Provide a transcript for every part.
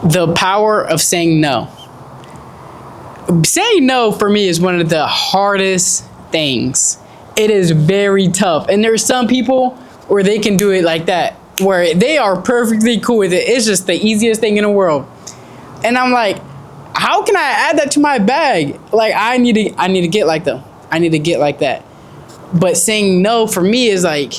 The power of saying no. Saying no for me is one of the hardest things. It is very tough. And there's some people where they can do it like that, where they are perfectly cool with it. It's just the easiest thing in the world. And I'm like, how can I add that to my bag? Like, I need to get like them. I need to get like that. But saying no for me is like,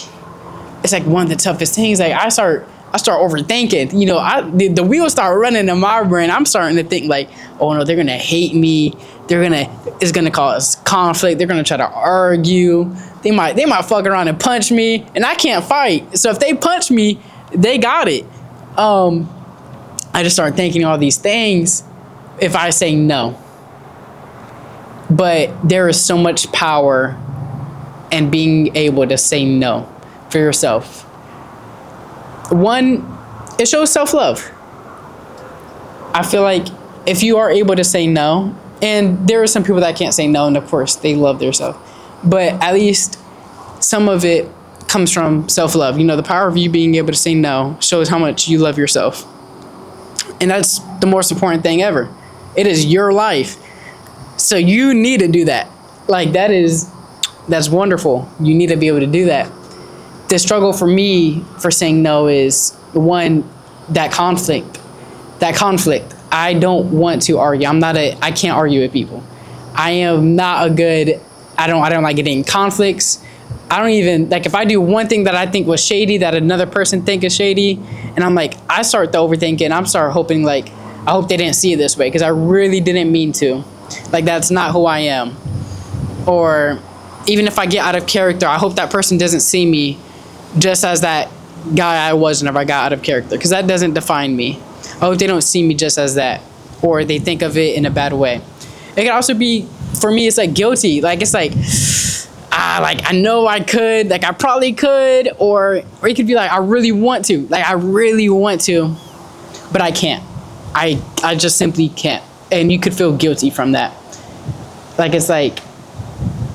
it's like one of the toughest things. Like, I start overthinking. You know, the wheels start running in my brain. I'm starting to think like, oh no, they're gonna hate me. It's gonna cause conflict. They're gonna try to argue. They might fuck around and punch me, and I can't fight. So if they punch me, they got it. I just start thinking all these things if I say no. But there is so much power in being able to say no for yourself. One, it shows self-love. I feel like if you are able to say no, and there are some people that can't say no, and of course they love themselves, but at least some of it comes from self-love. You know, the power of you being able to say no shows how much you love yourself. And that's the most important thing ever. It is your life. So you need to do that. Like, that's wonderful. You need to be able to do that. The struggle for me for saying no is, one, that conflict. I don't want to argue. I can't argue with people. I am not a good, I don't like getting in conflicts. I don't even, like, if I do one thing that I think was shady that another person think is shady, and I'm like, I start to overthink it, and I'm start hoping, like, I hope they didn't see it this way, because I really didn't mean to. Like, that's not who I am. Or even if I get out of character, I hope that person doesn't see me just as that guy I was whenever I got out of character, because that doesn't define me. I hope they don't see me just as that, or they think of it in a bad way. It can also be, for me, it's like guilty. Like, it's like, like, I know I could, like, I probably could, or it could be like, I really want to, but I can't. I just simply can't. And you could feel guilty from that. Like, it's like,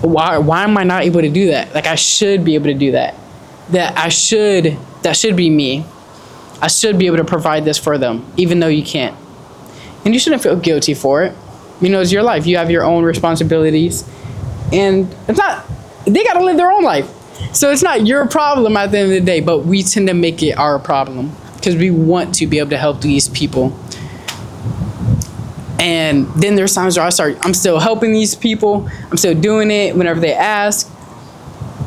why am I not able to do that? Like, I should be able to do that. That should be me. I should be able to provide this for them, even though you can't. And you shouldn't feel guilty for it. You know, it's your life. You have your own responsibilities. And it's not, they got to live their own life. So it's not your problem at the end of the day, but we tend to make it our problem because we want to be able to help these people. And then there's times where I'm still helping these people. I'm still doing it whenever they ask.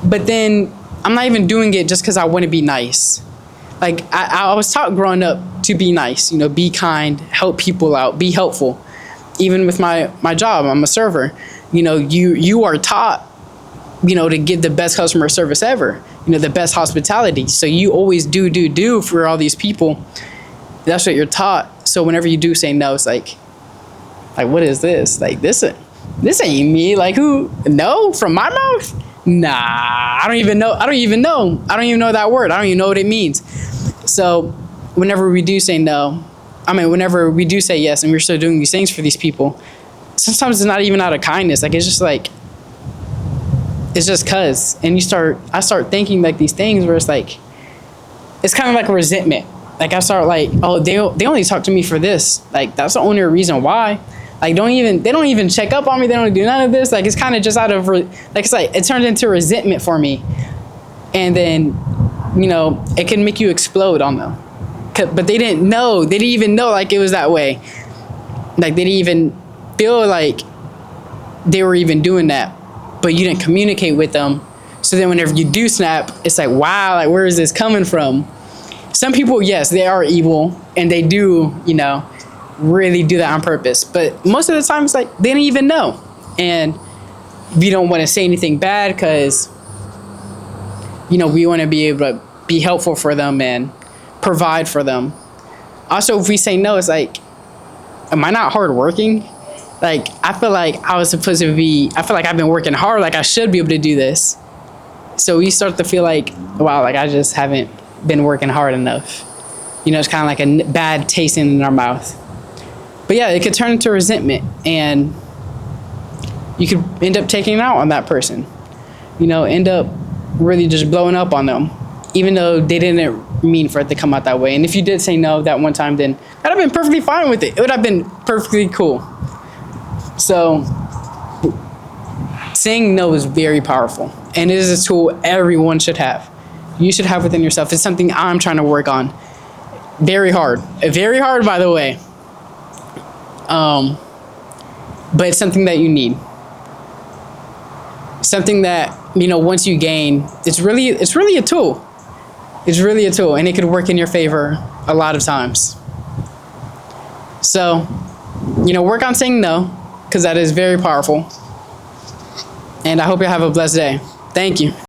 But then I'm not even doing it just because I want to be nice. Like, I was taught growing up to be nice, you know, be kind, help people out, be helpful. Even with my job, I'm a server. You know, you are taught, you know, to give the best customer service ever, you know, the best hospitality. So you always do for all these people. That's what you're taught. So whenever you do say no, it's like what is this? Like, this ain't me. Like, who? No? From my mouth? Nah, I don't even know that word. I don't even know what it means. So whenever we do say no, whenever we do say yes and we're still doing these things for these people, sometimes it's not even out of kindness. Like, it's just cause. And I start thinking like these things where it's like, it's kind of like a resentment. Like, I start like, oh, they only talk to me for this. Like, that's the only reason why. Like, they don't even check up on me. They don't do none of this. Like, it's kind of just out of, it's like, it turns into resentment for me. And then, you know, it can make you explode on them. But they didn't know. They didn't even know, like, it was that way. Like, they didn't even feel like they were even doing that. But you didn't communicate with them. So then whenever you do snap, it's like, wow, like, where is this coming from? Some people, yes, they are evil. And they do, you know, really do that on purpose. But most of the time, it's like, they don't even know. And we don't want to say anything bad because, you know, we want to be able to be helpful for them and provide for them. Also, if we say no, it's like, am I not hardworking? Like, I feel like I feel like I've been working hard, like I should be able to do this. So we start to feel like, wow, like I just haven't been working hard enough. You know, it's kind of like a bad taste in our mouth. But yeah, it could turn into resentment, and you could end up taking it out on that person. You know, end up really just blowing up on them, even though they didn't mean for it to come out that way. And if you did say no that one time, then I'd have been perfectly fine with it. It would have been perfectly cool. So saying no is very powerful, and it is a tool everyone should have. You should have within yourself. It's something I'm trying to work on. Very hard, by the way. But it's something that you need. Something that, once you gain, it's really a tool. It's really a tool, and it could work in your favor a lot of times. So, work on saying no, because that is very powerful. And I hope you have a blessed day. Thank you.